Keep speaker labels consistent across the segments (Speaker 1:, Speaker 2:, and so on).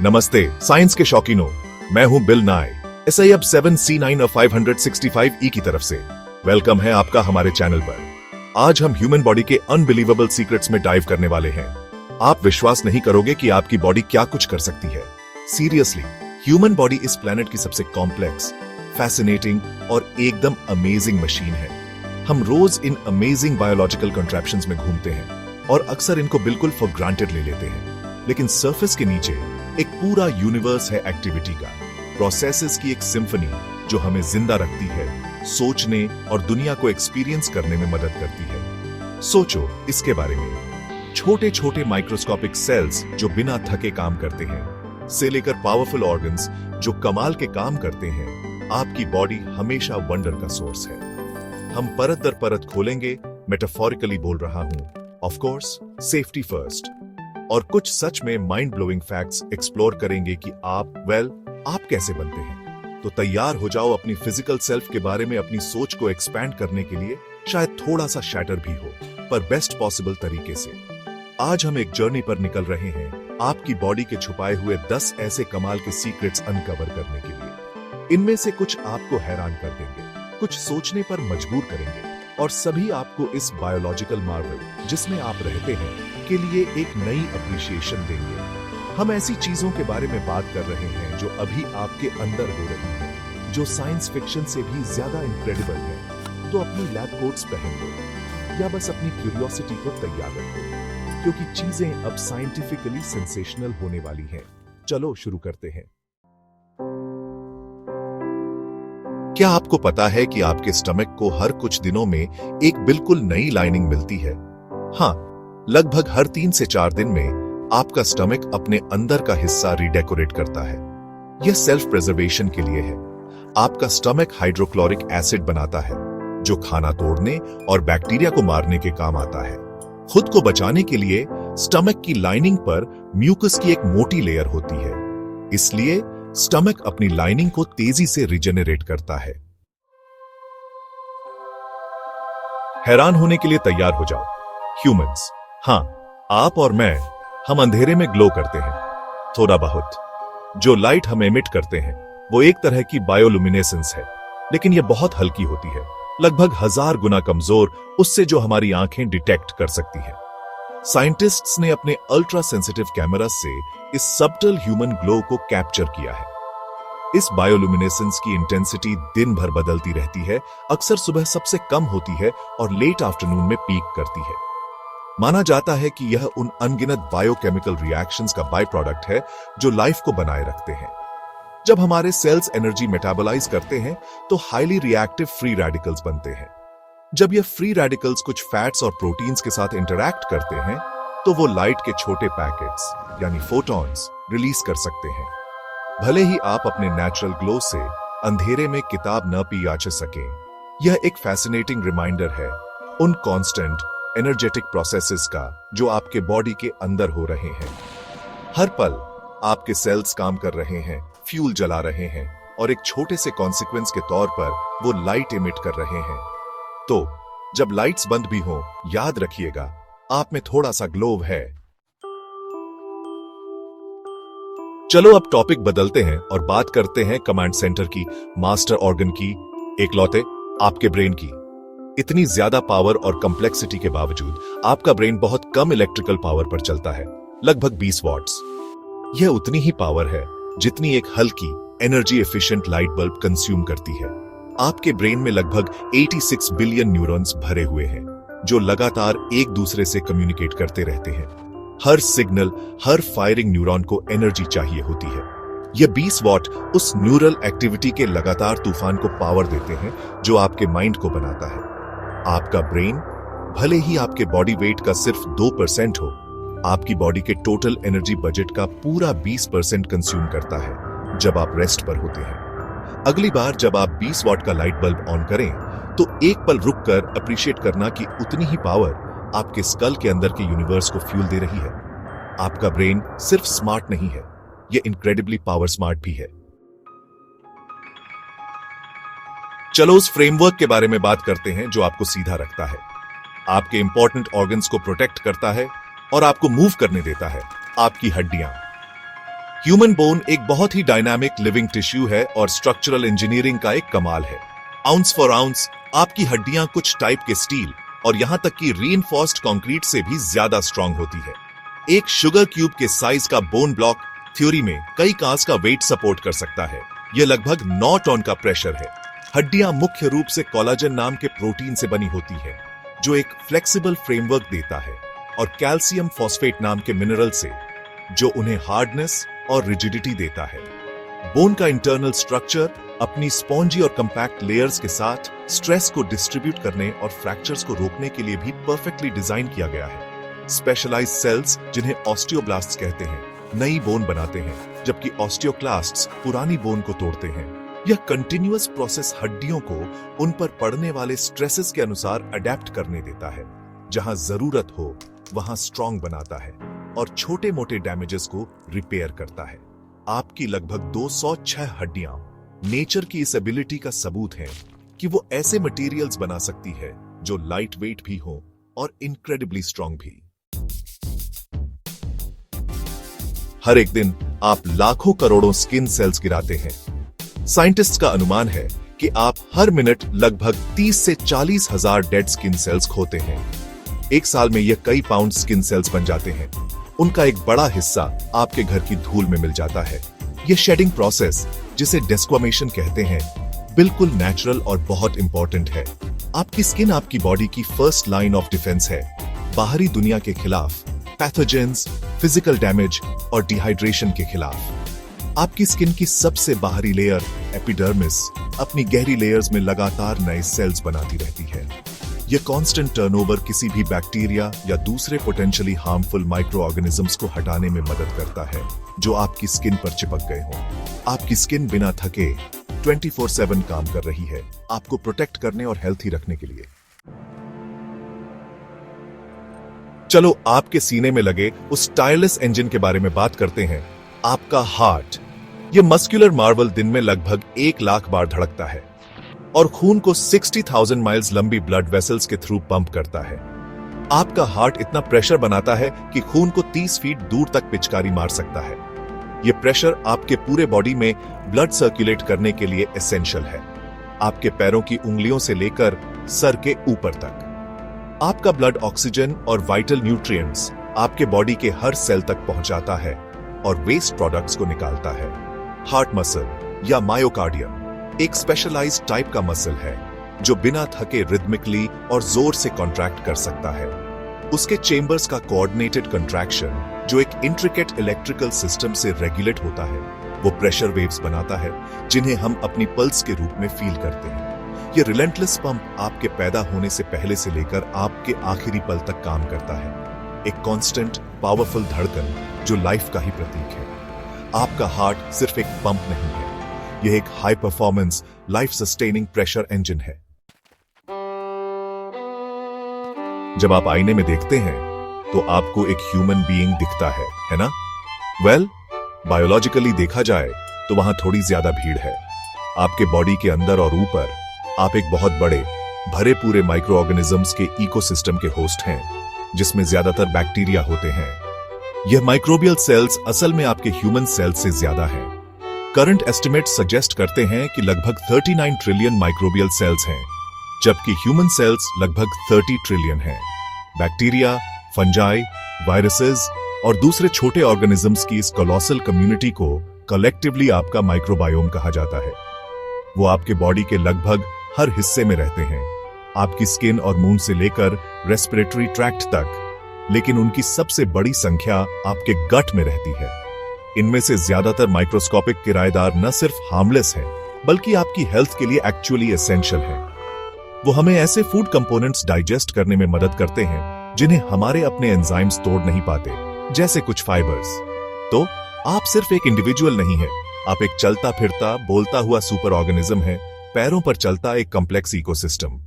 Speaker 1: नमस्ते साइंस के शौकीनों, मैं हूं बिल नाई SIF 7C9 565E की तरफ से। वेलकम है आपका हमारे चैनल पर। आज हम ह्यूमन बॉडी के अनबिलीवेबल सीक्रेट्स में डाइव करने वाले हैं। आप विश्वास नहीं करोगे कि आपकी बॉडी क्या कुछ कर सकती है। सीरियसली, ह्यूमन बॉडी इस प्लेनेट की सबसे कॉम्प्लेक्स, फैसिनेटिंग और एकदम अमेजिंग मशीन है। हम रोज इन अमेजिंग बायोलॉजिकल कंट्रैप्शंस में घूमते हैं और अक्सर इनको बिल्कुल फॉर ग्रांटेड ले लेते हैं। लेकिन सरफेस के नीचे एक पूरा यूनिवर्स है एक्टिविटी का, प्रोसेसेस की एक सिम्फनी जो हमें जिंदा रखती है, सोचने और दुनिया को एक्सपीरियंस करने में मदद करती है। सोचो इसके बारे में। छोटे छोटे माइक्रोस्कोपिक सेल्स जो बिना थके काम करते हैं, से लेकर पावरफुल ऑर्गन्स जो कमाल के काम करते हैं, आपकी बॉडी हमेशा वंडर का सोर्स है। हम परत दर परत खोलेंगे, मेटाफोरिकली बोल रहा हूं, ऑफ कोर्स सेफ्टी फर्स्ट, और कुछ सच में माइंड ब्लोइंग फैक्ट्स एक्सप्लोर करेंगे कि आप कैसे बनते हैं। तो तैयार हो जाओ अपनी फिजिकल सेल्फ के बारे में अपनी सोच को एक्सपैंड करने के लिए, शायद थोड़ा सा शैटर भी हो, पर बेस्ट पॉसिबल तरीके से। आज हम एक जर्नी पर निकल रहे हैं आपकी बॉडी के छुपाए हुए 10 ऐसे कमाल के सीक्रेट्स अनकवर करने के लिए। इनमें से कुछ आपको हैरान कर देंगे, कुछ सोचने पर मजबूर करेंगे, और सभी आपको इस बायोलॉजिकल मार्वल जिसमें आप रहते हैं के लिए एक नई अप्रिशिएशन देंगे। हम ऐसी चीजों के बारे में बात कर रहे हैं जो अभी आपके अंदर हो रही हैं, जो साइंस फिक्शन से भी ज्यादा इनक्रेडिबल है। तो अपनी लैब कोट्स पहन लो या बस अपनी क्यूरियोसिटी को तैयार रखो, क्योंकि चीजें अब साइंटिफिकली सेंसेशनल होने वाली हैं। चलो शुरू करते हैं। क्या आपको पता है कि आपके स्टमक को हर कुछ दिनों में एक बिल्कुल नई लाइनिंग मिलती है? हाँ, लगभग हर 3 से 4 दिन में आपका स्टमक अपने अंदर का हिस्सा रिडेकोरेट करता है। यह सेल्फ प्रिजर्वेशन के लिए है। आपका स्टमक हाइड्रोक्लोरिक एसिड बनाता है, जो खाना तोड़ने और बैक्टीरिया को मारने के काम आता है। खुद को बचाने के लिए स्टमक की लाइनिंग पर म्यूकस की एक मोटी लेयर होती है, इसलिए स्टमक अपनी लाइनिंग को तेजी से रिजेनरेट करता है। हैरान होने के लिए तैयार हो जाओ। ह्यूमंस, हाँ, आप और मैं, हम अंधेरे में ग्लो करते हैं थोड़ा बहुत। जो लाइट हम एमिट करते हैं वो एक तरह की बायोलुमिनेसेंस है, लेकिन यह बहुत हल्की होती है, लगभग 1000 गुना कमजोर उससे जो हमारी आंखें डिटेक्ट कर सकती है। साइंटिस्ट्स ने अपने अल्ट्रा सेंसिटिव कैमरा से इस सबटल ह्यूमन ग्लो को कैप्चर किया है। इस बायोलुमिनेसेंस की इंटेंसिटी दिन भर बदलती रहती है, अक्सर सुबह सबसे कम होती है और लेट आफ्टरनून में पीक करती है। माना जाता है कि यह उन अनगिनत बायोकेमिकल रिएक्शंस का बाय प्रोडक्ट है जो लाइफ को बनाए रखते हैं। जब हमारे सेल्स एनर्जी मेटाबोलाइज करते हैं तो हाईली रिएक्टिव फ्री रेडिकल्स बनते हैं। जब यह फ्री रेडिकल्स कुछ फैट्स और प्रोटीन्स के साथ इंटरैक्ट करते हैं तो वो लाइट के छोटे पैकेट्स यानी फोटॉन्स रिलीज कर सकते हैं। भले ही आप अपने नेचुरल ग्लो से अंधेरे में किताब न पी आच सकें, यह एक फैसिनेटिंग रिमाइंडर है उन कांस्टेंट एनर्जेटिक प्रोसेसेस का जो आपके बॉडी के अंदर हो रहे हैं। हर पल आपके सेल्स काम कर रहे हैं, फ्यूल जला रहे हैं, और एक छोटे से कॉन्सिक्वेंस के तौर पर वो लाइट इमिट कर रहे हैं। तो जब लाइट्स बंद भी हो, याद रखिएगा आप में थोड़ा सा ग्लो है। चलो अब टॉपिक बदलते हैं और बात करते हैं कमांड सेंटर की, मास्टर ऑर्गन की, एकलौते आपके ब्रेन की। इतनी ज्यादा पावर और कॉम्प्लेक्सिटी के बावजूद आपका ब्रेन बहुत कम इलेक्ट्रिकल पावर पर चलता है, लगभग 20 वॉट्स। यह उतनी ही पावर है जितनी एक हल्की energy efficient light bulb consume करती है। आपके ब्रेन में लगभग 86 बिलियन न्यूरॉन्स भरे हुए हैं, जो लगातार एक दूसरे से कम्युनिकेट करते रहते हैं। हर सिग्नल, हर फायरिंग न्यूरॉन को एनर्जी चाहिए होती है। यह 20 वॉट उस न्यूरल एक्टिविटी के लगातार तूफान को पावर देते हैं जो आपके माइंड को बनाता है। आपका ब्रेन भले ही आपके बॉडी वेट का सिर्फ 2% हो, आपकी बॉडी के टोटल एनर्जी बजट का पूरा 20% कंज्यूम करता है जब आप रेस्ट पर होते हैं। अगली बार जब आप 20 वॉट का लाइट बल्ब ऑन करें तो एक पल रुककर अप्रिशिएट करना कि उतनी ही पावर आपके स्कल के अंदर के यूनिवर्स को फ्यूल दे रही है। आपका ब्रेन सिर्फ स्मार्ट नहीं है, यह इनक्रेडिबली पावर स्मार्ट भी है। चलो उस फ्रेमवर्क के बारे में बात करते हैं जो आपको सीधा रखता है, आपके इंपॉर्टेंट ऑर्गन्स को प्रोटेक्ट करता है और आपको मूव करने देता है। आपकी हड्डियां। ह्यूमन बोन एक बहुत ही डायनामिक लिविंग टिश्यू है और स्ट्रक्चरल इंजीनियरिंग का एक कमाल है। आउंस फॉर आउंस आपकी हड्डियां कुछ टाइप के स्टील और यहां तक कि रीइंफोर्स्ड कंक्रीट से भी ज्यादा स्ट्रांग होती है। एक शुगर क्यूब के साइज का बोन ब्लॉक थ्योरी में कई कार्स का वेट सपोर्ट कर सकता है। यह लगभग 9 टन का प्रेशर है। हड्डियां मुख्य रूप से कोलाजन नाम के प्रोटीन से बनी होती है, जो एक फ्लेक्सिबल फ्रेमवर्क देता है, और कैल्शियम फॉस्फेट नाम के मिनरल से, जो उन्हें हार्डनेस और रिजिडिटी देता है। बोन का इंटरनल स्ट्रक्चर अपनी स्पॉन्जी और कंपैक्ट लेयर्स के साथ स्ट्रेस को डिस्ट्रीब्यूट करने और फ्रैक्चर्स को रोकने के लिए भी परफेक्टली डिजाइन किया गया है। स्पेशलाइज्ड सेल्स, जिन्हें ऑस्टियोब्लास्ट्स कहते हैं, नई बोन बनाते हैं, जबकि ऑस्टियोक्लास्ट्स पुरानी बोन को तोड़ते हैं। यह कंटिन्यूअस प्रोसेस हड्डियों को उन पर पड़ने वाले स्ट्रेसेस के अनुसार अडेप्ट करने देता है। जहां जरूरत हो वहां स्ट्रांग बनाता है और छोटे मोटे डैमेजेस को रिपेयर करता है। आपकी लगभग 206 हड्डियां नेचर की इस एबिलिटी का सबूत हैं कि वो ऐसे मटेरियल्स बना सकती है जो लाइट वेट भी हो और इनक्रेडिबली स्ट्रांग भी। हर एक दिन आप लाखों करोड़ों स्किन सेल्स गिराते हैं। साइंटिस्ट्स का अनुमान है कि आप हर मिनट लगभग 30 से 40 हजार डेड स्किन सेल्स खोते हैं। एक साल में यह कई पाउंड स्किन सेल्स बन जाते हैं। उनका एक बड़ा हिस्सा आपके घर की धूल में मिल जाता है। यह शेडिंग प्रोसेस, जिसे डेस्क्वामेशन कहते हैं, बिल्कुल नेचुरल और बहुत इंपॉर्टेंट है। आपकी स्किन आपकी बॉडी की फर्स्ट लाइन ऑफ डिफेंस है, बाहरी दुनिया के खिलाफ, पैथोजेंस, फिजिकल डैमेज और डिहाइड्रेशन के खिलाफ। आपकी स्किन की सबसे बाहरी लेयर एपिडर्मिस अपनी गहरी लेयर्स में लगातार नए सेल्स बनाती रहती है। यह कांस्टेंट टर्नओवर किसी भी बैक्टीरिया या दूसरे पोटेंशियली हार्मफुल माइक्रो ऑर्गेनिजम्स को हटाने में मदद करता है, जो आपकी स्किन पर चिपक गए हों। आपकी स्किन बिना थके 24/7 काम कर रही है, आपको प्रोटेक्ट करने और हेल्थी रखने के लिए। चलो आपके सीने में लगे उस टायरलेस इंजन के बारे में बात करते हैं, आपका हार्ट। यह मस्कुलर मार्वल दिन में लगभग 1 लाख बार धड़कता है और खून को 60,000 माइल्स लंबी ब्लड वेसल्स के थ्रू पंप करता है। आपका हार्ट इतना प्रेशर बनाता है कि खून को 30 फीट दूर तक पिचकारी मार सकता है। यह प्रेशर आपके पूरे बॉडी में ब्लड सर्कुलेट करने के लिए एसेंशियल है, आपके पैरों की उंगलियों से लेकर सर के ऊपर तक। आपका ब्लड ऑक्सीजन और वाइटल न्यूट्रिएंट्स आपके बॉडी के हर सेल तक पहुंचाता है और वेस्ट प्रोडक्ट्स को निकालता है। हार्ट मसल या मायोकार्डियम एक स्पेशलाइज्ड टाइप का मसल है, जो बिना थके रिदमिकली और जोर से कॉन्ट्रैक्ट कर सकता है। उसके चेंबर्स का कोऑर्डिनेटेड कंट्रैक्शन, जो एक इंट्रिकेट इलेक्ट्रिकल सिस्टम से रेगुलेट होता है, वो प्रेशर वेव्स बनाता है, जिन्हें हम अपनी पल्स के रूप में फील करते हैं। ये रिलेंटलेस पंप आपके पैदा होने से पहले से लेकर आपके आखिरी पल तक काम करता है। एक कांस्टेंट पावरफुल धड़कन जो लाइफ का ही प्रतीक है। आपका हार्ट सिर्फ एक पंप नहीं है, यह एक high performance life sustaining pressure engine है। जब आप आईने में देखते हैं तो आपको एक ह्यूमन बीइंग दिखता है ना? वेल, बायोलॉजिकली देखा जाए तो वहां थोड़ी ज्यादा भीड़ है। आपके बॉडी के अंदर और ऊपर आप एक बहुत बड़े भरे पूरे माइक्रो ऑर्गेनिजम्स के इकोसिस्टम के होस्ट हैं, जिसमें ज्यादातर बैक्टीरिया होते हैं। यह माइक्रोबियल सेल्स असल में आपके ह्यूमन सेल्स से ज्यादा हैं। करंट एस्टिमेट सजेस्ट करते हैं कि लगभग 39 ट्रिलियन माइक्रोबियल सेल्स हैं, जबकि ह्यूमन सेल्स लगभग 30 ट्रिलियन हैं। बैक्टीरिया, फंजाई, वायरसेस और दूसरे छोटे ऑर्गेनिजम्स की इस कोलोसल कम्युनिटी को कलेक्टिवली आपका माइक्रोबायोम कहा जाता है। वो आपके बॉडी के लगभग हर हिस्से में रहते हैं, आपकी स्किन और मुंह से लेकर रेस्पिरेटरी ट्रैक्ट तक, लेकिन उनकी सबसे बड़ी संख्या आपके गट में रहती है। इनमें से ज्यादातर माइक्रोस्कोपिक किराएदार न सिर्फ हार्मलेस हैं, बल्कि आपकी हेल्थ के लिए एक्चुअली एसेंशियल हैं। वो हमें ऐसे फूड कंपोनेंट्स डाइजेस्ट करने में मदद करते हैं जिन्हें हमारे अपने एंजाइम्स तोड़ नहीं पाते, जैसे कुछ फाइबर्स। तो आप सिर्फ एक इंडिविजुअल नहीं है, आप एक चलता फिरता बोलता हुआ सुपर ऑर्गेनिज्म है, पैरों पर चलता एक कॉम्प्लेक्स इकोसिस्टम।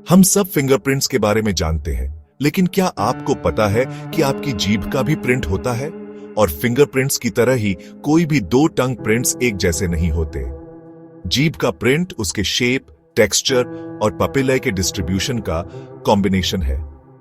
Speaker 1: हम सब फिंगरप्रिंट्स के बारे में जानते हैं, लेकिन क्या आपको पता है कि आपकी जीभ का भी प्रिंट होता है? और फिंगरप्रिंट्स की तरह ही कोई भी 2 टंग प्रिंट्स एक जैसे नहीं होते। जीभ का प्रिंट उसके शेप, टेक्सचर और पापिले के डिस्ट्रीब्यूशन का कॉम्बिनेशन है।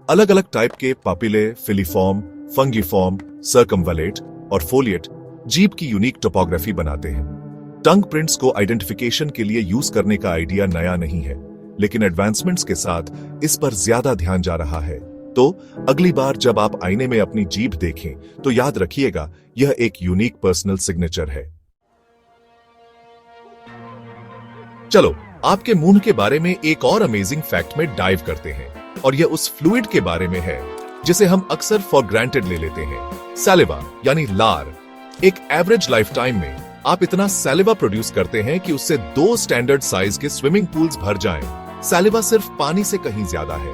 Speaker 1: अलग अलग टाइप के पापिले, फिलीफॉर्म, फंगिफॉर्म, सर्कमवलेट और फोलिएट जीभ की यूनिक टोपोग्राफी बनाते हैं। टंग प्रिंट्स को आइडेंटिफिकेशन के लिए यूज करने का आइडिया नया नहीं है, लेकिन एडवांसमेंट्स के साथ इस पर ज्यादा ध्यान जा रहा है। तो अगली बार जब आप आईने में अपनी जीभ देखें तो याद रखिएगा, यह एक यूनिक पर्सनल सिग्नेचर है। चलो आपके मुंह के बारे में एक और अमेजिंग फैक्ट में डाइव करते हैं, और यह उस फ्लूइड के बारे में है जिसे हम अक्सर फॉर ग्रांटेड ले लेते हैं, सैलिवा यानी लार। एक एवरेज लाइफ टाइम में आप इतना सैलिवा प्रोड्यूस करते हैं कि उससे 2 स्टैंडर्ड साइज के स्विमिंग पूल्स भर जाएं। सैलिवा सिर्फ पानी से कहीं ज्यादा है।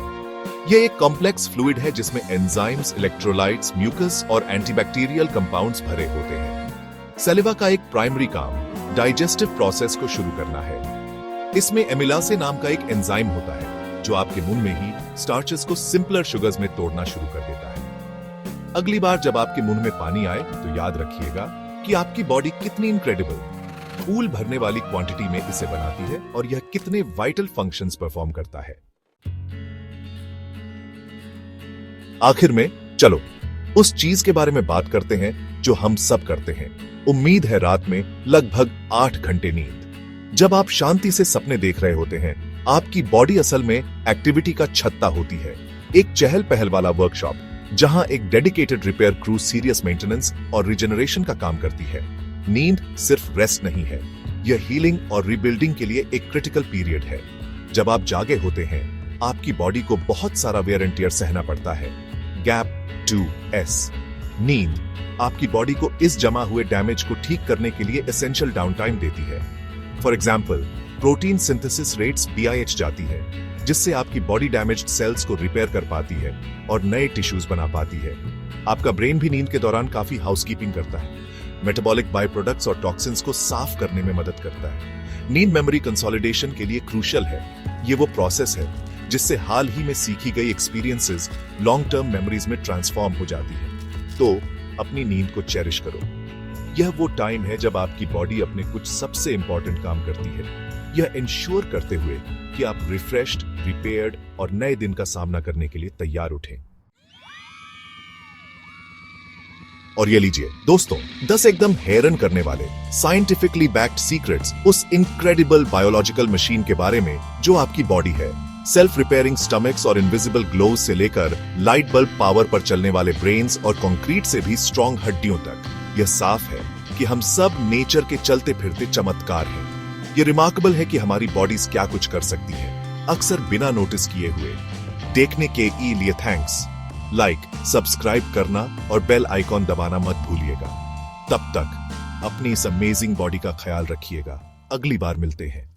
Speaker 1: यह एक कॉम्प्लेक्स फ्लूइड है जिसमें एंजाइम्स, इलेक्ट्रोलाइट्स, म्यूकस और एंटीबैक्टीरियल कंपाउंड्स भरे होते हैं। सैलिवा का एक प्राइमरी काम डाइजेस्टिव प्रोसेस को शुरू करना है। इसमें एमिलासे नाम का एक एंजाइम होता है जो आपके मुंह में ही स्टार्चेस को सिंपलर शुगर्स में तोड़ना शुरू कर देता है। अगली बार जब आपके मुंह में पानी आए तो याद रखिएगा कि आपकी बॉडी कितनी इनक्रेडिबल पूल भरने वाली क्वांटिटी में इसे बनाती है और यह कितने वाइटल फंक्शंस परफॉर्म करता है। आखिर में चलो उस चीज के बारे में बात करते हैं जो हम सब करते हैं। उम्मीद है रात में लगभग 8 घंटे नींद। जब आप शांति से सपने देख रहे होते हैं, आपकी बॉडी असल में एक्टिविटी का छत्ता होती है, एक चहल पहल वाला वर्कशॉप जहां एक dedicated repair crew serious maintenance और रिजेनरेशन का काम करती है। नींद सिर्फ रेस्ट नहीं है, यह हीलिंग और रिबिल्डिंग के लिए एक क्रिटिकल पीरियड है। जब आप जागे होते हैं, आपकी बॉडी को बहुत सारा वेयर एंड टियर सहना पड़ता है। गैप 2S नींद आपकी बॉडी को इस जमा हुए डैमेज को ठीक करने के लिए एसेंशियल डाउन टाइम देती है। For example, protein synthesis rates BIH जाती है, जिससे आपकी बॉडी डैमेज्ड सेल्स को रिपेयर कर पाती है और नए टिश्यूज बना पाती है। आपका ब्रेन भी नींद के दौरान काफी हाउसकीपिंग करता है, मेटाबॉलिक बाय प्रोडक्ट्स और टॉक्सिन्स को साफ करने में मदद करता है। नींद मेमोरी कंसोलिडेशन के लिए क्रूशियल है। ये वो प्रोसेस है जिससे हाल ही में सीखी गई एक्सपीरियंसेस लॉन्ग टर्म मेमोरीज में ट्रांसफॉर्म हो जाती है। तो अपनी नींद को चेरिश करो। यह वो टाइम है जब आपकी बॉडी अपने कुछ सबसे इंपॉर्टेंट काम करती है, यह इंश्योर करते हुए कि आप रिफ्रेश्ड, रिपेयर्ड और नए दिन का सामना करने के लिए तैयार उठें। और ये लीजिए दोस्तों, 10 एकदम हैरान करने वाले साइंटिफिकली बैक्ड सीक्रेट्स उस इनक्रेडिबल बायोलॉजिकल मशीन के बारे में जो आपकी बॉडी है। सेल्फ रिपेयरिंग स्टमक्स और इनविजिबल ग्लोव से लेकर लाइट बल्ब पावर पर चलने वाले ब्रेन्स और कंक्रीट से भी स्ट्रॉन्ग हड्डियों तक, यह साफ है कि हम सब नेचर के चलते फिरते चमत्कार हैं। ये रिमार्केबल है कि हमारी बॉडीज क्या कुछ कर सकती है, अक्सर बिना नोटिस किए हुए। देखने के लिए थैंक्स। लाइक, सब्सक्राइब करना और बेल आइकॉन दबाना मत भूलिएगा। तब तक अपनी इस अमेजिंग बॉडी का ख्याल रखिएगा। अगली बार मिलते हैं।